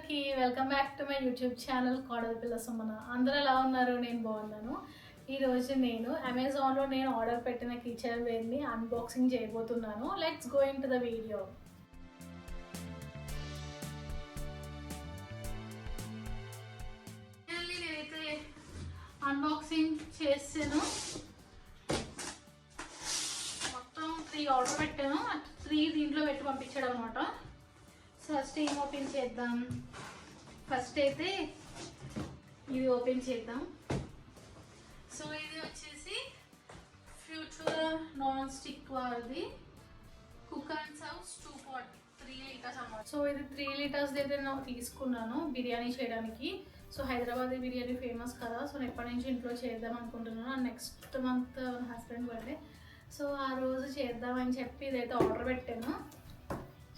అందరికీ welcome back to my YouTube channel కోడల పిల్ల సుమన. అందరూ ఎలా ఉన్నారు? నేను బాగున్నాను. ఈరోజు నేను అమెజాన్లో ఆర్డర్ పెట్టిన కిచెన్ వేర్ని అన్బాక్సింగ్ చేయబోతున్నాను. Let's go in to the video. నేనైతే అన్బాక్సింగ్ చేసాను. మొత్తం 3 ఆర్డర్ పెట్టాను. 3 దీంట్లో పెట్టి పంపించాడు అనమాట. ఫస్ట్ ఏం ఓపెన్ చేద్దాం? ఫస్ట్ అయితే ఇది ఓపెన్ చేద్దాం. సో ఇది వచ్చేసి ఫ్యూచర్ నాన్ స్టిక్ వారిది cook and serve 2 pot 3 litres అన్నమాట. సో ఇది 3 లీటర్స్ అయితే నేను తీసుకున్నాను బిర్యానీ చేయడానికి. సో హైదరాబాద్ బిర్యానీ ఫేమస్ కదా. సో నేను ఎప్పటి నుంచి ఇంట్లో చేద్దాం అనుకుంటున్నాను. Next month husband birthday. So ఆ రోజు చేద్దామని చెప్పి ఇదైతే ఆర్డర్ పెట్టాను.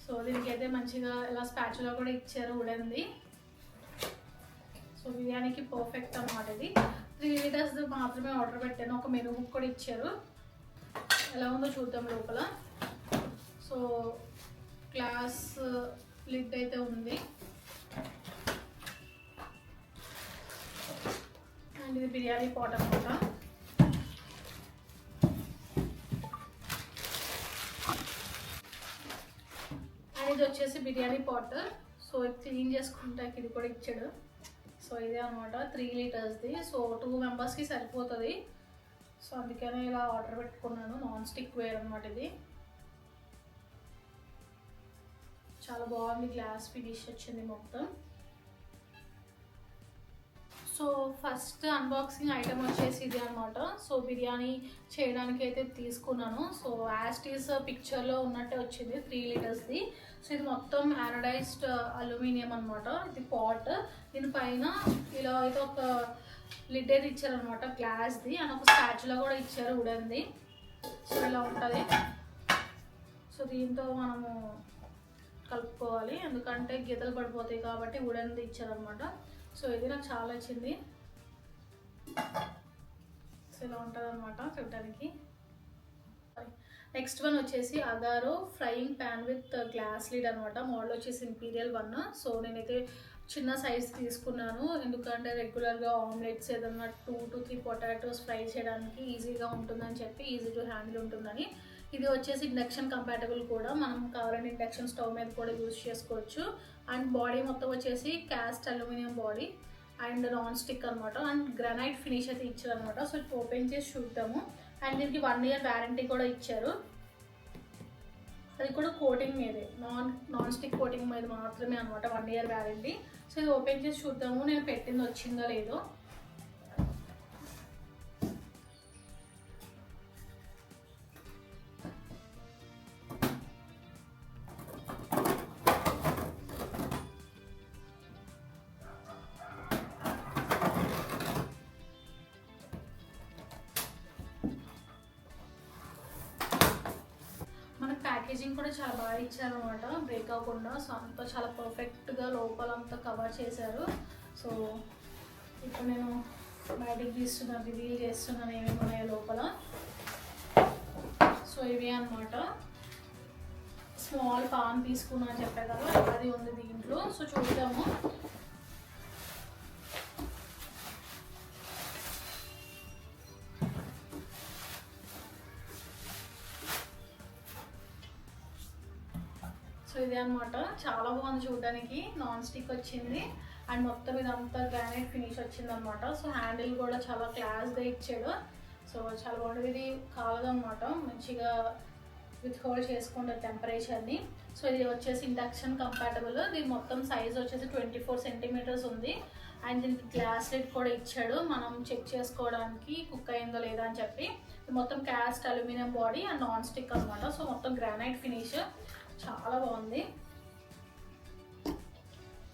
సో దీనికి అయితే మంచిగా ఇలా స్పాచులా కూడా ఇచ్చారు ఉడంది. సో బిర్యానీకి పర్ఫెక్ట్ అన్నమాట. ఇది 3 లీటర్స్ మాత్రమే ఆర్డర్ పెట్టాను. ఒక మెనూ బుక్ కూడా ఇచ్చారు. ఎలా ఉందో చూద్దాం లోపల. సో గ్లాస్ లిడ్ అయితే ఉంది. అండ్ ఇది బిర్యానీ పాట్ అన్నమాట. ఇది వచ్చేసి బిర్యానీ పాట్. సో ఇది క్లీన్ చేసుకుంటాకి ఇది కూడా ఇచ్చాడు. సో ఇదే అనమాట 3 లీటర్స్ది. సో 2 మెంబర్స్కి సరిపోతుంది. సో అందుకనే ఇలా ఆర్డర్ పెట్టుకున్నాను. నాన్ స్టిక్ వేర్ అనమాట. ఇది చాలా బాగుంది. గ్లాస్ ఫినిష్ వచ్చింది మొత్తం. సో ఫస్ట్ అన్బాక్సింగ్ ఐటమ్ వచ్చేసి ఇది అనమాట. సో బిర్యానీ చేయడానికి అయితే తీసుకున్నాను. సో యాస్టీస్ పిక్చర్లో ఉన్నట్టే వచ్చింది 3 లీటర్స్ది. సో ఇది మొత్తం యానడైజ్డ్ అల్యూమినియం అనమాట. ఇది పాట్. దీనిపైన ఇలా అయితే ఒక లిడ్ అయితే ఇచ్చారనమాట గ్లాస్ది. అండ్ ఒక స్పాచులా కూడా ఇచ్చారు ఉడంది. సో ఇలా ఉంటుంది. సో దీంతో మనము కలుపుకోవాలి, ఎందుకంటే గీతలు పడిపోతాయి కాబట్టి ఉడంది ఇచ్చారనమాట. సో ఇది నాకు చాలా నచ్చింది. సో ఇలా ఉంటుంది అనమాట చూడటానికి. నెక్స్ట్ వన్ వచ్చేసి Agaro frying pan with glass lead అనమాట. మోడల్ వచ్చేసి ఇంపీరియల్ 1. సో నేనైతే చిన్న సైజ్ తీసుకున్నాను, ఎందుకంటే రెగ్యులర్గా ఆమ్లెట్స్ ఏదన్నా 2 to 3 పొటాటోస్ ఫ్రై చేయడానికి ఈజీగా ఉంటుందని చెప్పి, ఈజీ టు హ్యాండిల్ ఉంటుందని. ఇది వచ్చేసి ఇండక్షన్ కంపాటబుల్ కూడా. మనం కావాలంటే ఇండక్షన్ స్టవ్ మీద కూడా యూజ్ చేసుకోవచ్చు. అండ్ బాడీ మొత్తం వచ్చేసి caste aluminium body and non stick అనమాట. అండ్ గ్రానైట్ ఫినిష్ అయితే ఇచ్చారు అనమాట. సో ఓపెన్ చేసి చూద్దాము. అండ్ దీనికి 1 year వ్యారంటీ కూడా ఇచ్చారు. అది కూడా కోటింగ్ మీదే, నాన్ స్టిక్ కోటింగ్ మీద మాత్రమే అనమాట 1 year వ్యారంటీ. సో ఇది ఓపెన్ చేసి చూద్దాము నేను పెట్టింది వచ్చిందో లేదో. ప్యాకేజింగ్ కూడా చాలా బాగా ఇచ్చారనమాట, బ్రేక్ అవ్వకుండా. సో అంతా చాలా పర్ఫెక్ట్గా లోపలంతా కవర్ చేశారు. సో ఇప్పుడు నేను బయటికి తీస్తున్నాను, రివీల్ చేస్తున్నాను ఏమేమి ఉన్నాయో లోపల. సో ఇవి అనమాట. స్మాల్ పాన్ తీసుకున్నా అని చెప్పే కదా, అది ఉంది దీంట్లో. సో చూద్దాము. సో ఇదే అనమాట. చాలా బాగుంది చూడడానికి. నాన్ స్టిక్ వచ్చింది అండ్ మొత్తం ఇదంతా గ్రానైట్ ఫినిష్ వచ్చింది అనమాట. సో హ్యాండిల్ కూడా చాలా క్లాస్గా ఇచ్చాడు. సో చాలా బాగుంటుంది. ఇది కాలదనమాట, మంచిగా విత్ హోల్డ్ చేసుకుంటారు టెంపరేచర్ని. సో ఇది వచ్చేసి ఇండక్షన్ కంపాటబుల్. దీని మొత్తం సైజ్ వచ్చేసి 24 centimeters ఉంది. అండ్ దీనికి గ్లాస్ లిడ్ కూడా ఇచ్చాడు, మనం చెక్ చేసుకోవడానికి కుక్ అయిందో లేదా అని చెప్పి. మొత్తం caste aluminium body and non stick అనమాట. సో మొత్తం గ్రానైట్ ఫినిష్ చాలా బాగుంది.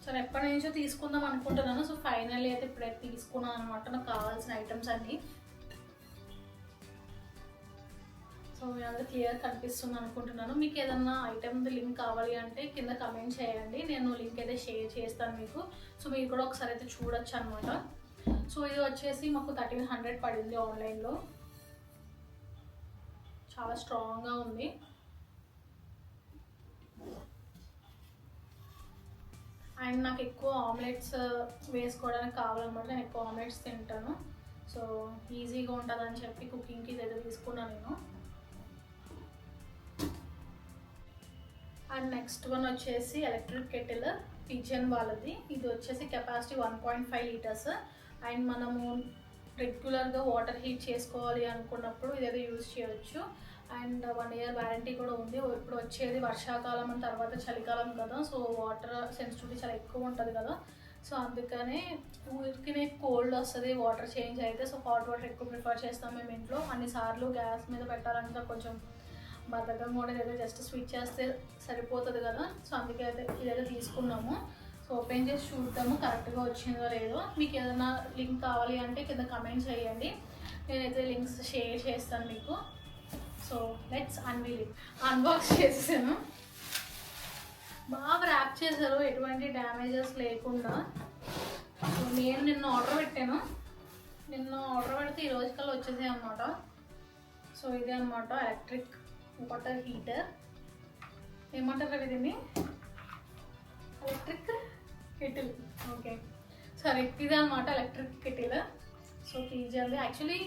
సో నేను ఎప్పటి నుంచో తీసుకుందాం అనుకుంటున్నాను. సో ఫైనల్లీ అయితే ఇప్పుడైతే తీసుకున్నాను అనమాట, నాకు కావాల్సిన ఐటమ్స్ అన్నీ. సో మీ అందరూ క్లియర్ కనిపిస్తుంది అనుకుంటున్నాను. మీకు ఏదన్నా ఐటమ్ లింక్ కావాలి అంటే కింద కమెంట్ చేయండి, నేను లింక్ అయితే షేర్ చేస్తాను మీకు. సో మీరు కూడా ఒకసారి అయితే చూడొచ్చు అనమాట. సో ఇది వచ్చేసి మాకు 1300 పడింది ఆన్లైన్లో. చాలా స్ట్రాంగ్గా ఉంది. అండ్ నాకు ఎక్కువ ఆమ్లెట్స్ వేసుకోవడానికి కావాలన్నమాట. నేను ఎక్కువ ఆమ్లెట్స్ తింటాను, సో ఈజీగా ఉంటుందని చెప్పి కుకింగ్కి ఇదైతే తీసుకున్నాను నేను. అండ్ నెక్స్ట్ వన్ వచ్చేసి ఎలక్ట్రిక్ కెటిల్ పిజన్ వాళ్ళది. ఇది వచ్చేసి కెపాసిటీ 1.5 లీటర్స్. అండ్ మనము రెగ్యులర్గా వాటర్ హీట్ చేసుకోవాలి అనుకున్నప్పుడు ఇదైతే యూజ్ చేయవచ్చు. అండ్ 1 ఇయర్ వారంటీ కూడా ఉంది. ఇప్పుడు వచ్చేది వర్షాకాలం అని తర్వాత చలికాలం కదా, సో వాటర్ సెన్సిటివిటీ చాలా ఎక్కువ ఉంటుంది కదా, సో అందుకనే ఊరికినే కోల్డ్ వస్తుంది వాటర్ చేంజ్ అయితే. సో హాట్ వాటర్ ఎక్కువ ప్రిఫర్ చేస్తాం మేము ఇంట్లో. అన్నిసార్లు గ్యాస్ మీద పెట్టాలంటే కొంచెం బద్ధకం కూడా, ఏదైతే జస్ట్ స్విచ్ చేస్తే సరిపోతుంది కదా, సో అందుకే అయితే ఇదైతే తీసుకున్నాము. సో ఓపెన్ చేసి చూద్దాము కరెక్ట్గా వచ్చిందో లేదో. మీకు ఏదైనా లింక్ కావాలి అంటే కింద కమెంట్ చేయండి, నేనైతే లింక్స్ షేర్ చేస్తాను మీకు. So let's unveil it. Unbox చేసాను, బాగా ర్యాప్ చేశారు ఎటువంటి డ్యామేజెస్ లేకుండా. సో నేను నిన్న ఆర్డర్ పెట్టాను, నిన్న ఆర్డర్ పెడితే ఈ రోజు కల్లా వచ్చేసాయి అన్నమాట. సో ఇదే అనమాట ఎలక్ట్రిక్ వాటర్ హీటర్, ఏమంటారు కదా దీన్ని, ఎలక్ట్రిక్ కెటిల్. ఓకే సరే, ఇదే అనమాట ఎలక్ట్రిక్ కెటిల్. సో పీజర్ది యాక్చువల్లీ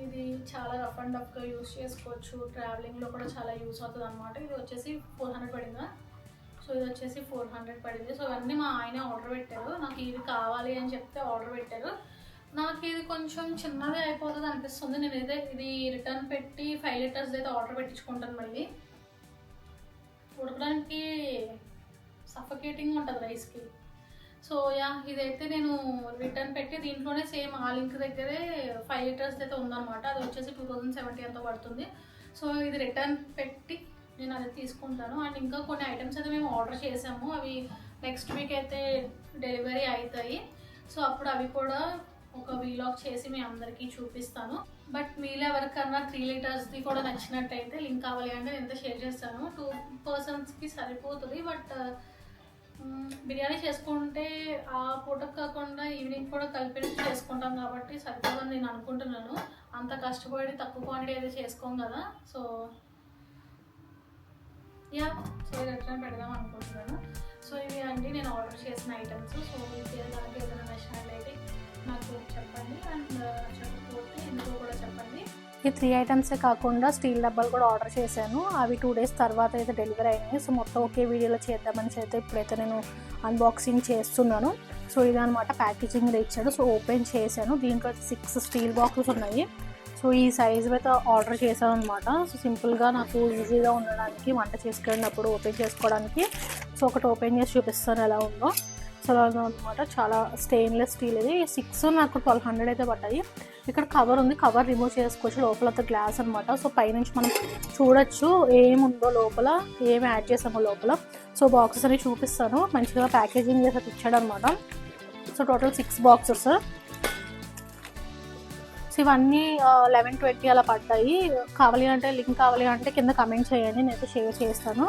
ఇది చాలా రఫ్ అండ్ టఫ్గా యూస్ చేసుకోవచ్చు, ట్రావెలింగ్లో కూడా చాలా యూస్ అవుతుంది అనమాట. ఇది వచ్చేసి 400 పడిందా, సో ఇది వచ్చేసి 400 పడింది. సో ఇవన్నీ మా ఆయన ఆర్డర్ పెట్టారు, నాకు ఇది కావాలి అని చెప్తే ఆర్డర్ పెట్టారు. నాకు ఇది కొంచెం చిన్నదే అయిపోతుంది అనిపిస్తుంది. నేనైతే ఇది రిటర్న్ పెట్టి 5 లీటర్స్ అయితే ఆర్డర్ పెట్టించుకుంటాను. మళ్ళీ ఉడకడానికి సఫకేటింగ్ ఉంటుంది రైస్కి. సో యా, ఇదైతే నేను రిటర్న్ పెట్టి దీంట్లోనే సేమ్ ఆ లింక్ దగ్గరే 5 లీటర్స్ అయితే ఉందన్నమాట. అది వచ్చేసి 2070 ఎంతో పడుతుంది. సో ఇది రిటర్న్ పెట్టి నేను అది తీసుకుంటాను. అండ్ ఇంకా కొన్ని ఐటమ్స్ అయితే మేము ఆర్డర్ చేసాము, అవి నెక్స్ట్ వీక్ అయితే డెలివరీ అవుతాయి. సో అప్పుడు అవి కూడా ఒక వీలాగ్ చేసి మీ అందరికీ చూపిస్తాను. బట్ మీలో ఎవరికన్నా 3 లీటర్స్ది కూడా నచ్చినట్టయితే లింక్ కావాలి అంటే నేను షేర్ చేస్తాను. 2 పర్సన్స్కి సరిపోతుంది. బట్ బిర్యానీ చేసుకుంటే ఆ పూటకు కాకుండా ఈవినింగ్ కూడా కలిపి చేసుకుంటాం కాబట్టి సరిపోదని నేను అనుకుంటున్నాను. అంత కష్టపడి తక్కువ క్వాంటిటీ అయితే చేసుకోం కదా, సో యా, సో ఇది ఎట్లా పెడదాం అనుకుంటున్నాను. సో ఇవి అండి నేను ఆర్డర్ చేసిన ఐటమ్స్. సో మీకు ఏదైనా నచ్చినట్లయితే నాకు చెప్పండి, అండ్ చెప్పకపోతే ఇందులో కూడా చెప్పండి. ఈ 3 ఐటమ్సే కాకుండా స్టీల్ డబ్బాలు కూడా ఆర్డర్ చేశాను, అవి 2 డేస్ తర్వాత అయితే డెలివరీ అయినాయి. సో మొత్తం ఒకే వీడియోలో చేద్దామని అయితే ఇప్పుడైతే నేను అన్బాక్సింగ్ చేస్తున్నాను. సో ఇదనమాట ప్యాకేజింగ్ ఇచ్చాడు. సో ఓపెన్ చేశాను, దీంట్లో 6 స్టీల్ బాక్సెస్ ఉన్నాయి. సో ఈ సైజు అయితే ఆర్డర్ చేశాను అనమాట. సో సింపుల్గా నాకు ఈజీగా ఉండడానికి, వంట చేసుకున్నప్పుడు ఓపెన్ చేసుకోవడానికి. సో ఒకటి ఓపెన్ చేసి చూపిస్తాను ఎలా ఉందో. సో అలా అనమాట, చాలా స్టెయిన్లెస్ స్టీల్. ఇది 6 నాకు 1200 అయితే పడ్డాయి. ఇక్కడ కవర్ ఉంది, కవర్ రిమూవ్ చేసుకోవచ్చు, లోపల గ్లాస్ అనమాట. సో పైనుంచి మనం చూడొచ్చు ఏముందో లోపల, ఏమి యాడ్ చేసామో లోపల. సో బాక్సెస్ అని చూపిస్తాను, మంచిగా ప్యాకేజింగ్ చేసి ఇచ్చాడు అనమాట. So total 6 boxes. సో ఇవన్నీ 1120 అలా పడ్డాయి. కావాలి అంటే లింక్ కావాలి అంటే కింద కమెంట్ చేయండి, నేనైతే షేర్ చేస్తాను.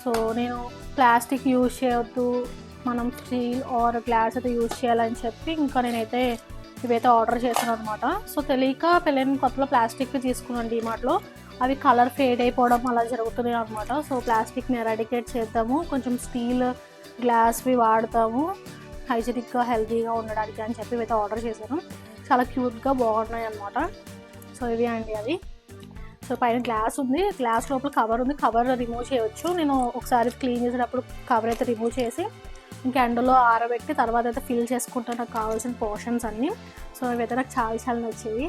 సో నేను ప్లాస్టిక్ యూజ్ చేయొద్దు, మనం స్టీల్ ఆర్ గ్లాస్ అయితే యూజ్ చేయాలని చెప్పి ఇంకా నేనైతే ఇవైతే ఆర్డర్ చేశాను అనమాట. సో తెలియక పెళ్ళైన కొత్తలో ప్లాస్టిక్ తీసుకున్నాను డిమార్ట్లో, అవి కలర్ ఫేడ్ అయిపోవడం అలా జరుగుతున్నాయి అనమాట. సో ప్లాస్టిక్ని ఎరాడికేట్ చేద్దాము, కొంచెం స్టీల్ గ్లాస్వి వాడతాము హైజీనిక్గా హెల్తీగా ఉండడానికి అని చెప్పి ఇవైతే ఆర్డర్ చేశాను. చాలా క్యూట్గా బాగున్నాయి అనమాట. సో ఇవి అండి అవి. సో పైన గ్లాస్ ఉంది, గ్లాస్ లోపల కవర్ ఉంది, కవర్ రిమూవ్ చేయవచ్చు. నేను ఒకసారి క్లీన్ చేసేటప్పుడు కవర్ అయితే రిమూవ్ చేసి ఇంకా ఎండలో ఆరబెట్టి తర్వాత అయితే ఫిల్ చేసుకుంటాను నాకు కావాల్సిన పోర్షన్స్ అన్నీ. సో ఇవైతే నాకు చాలా చాలా నచ్చేవి.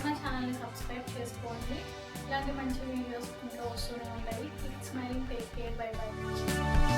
నా ఛానల్ని సబ్స్క్రైబ్ చేసుకోండి, ఇలాంటి మంచి వీడియోస్ ఇంకా వస్తూనే ఉంటాయి. Keep smiling, take care, by by.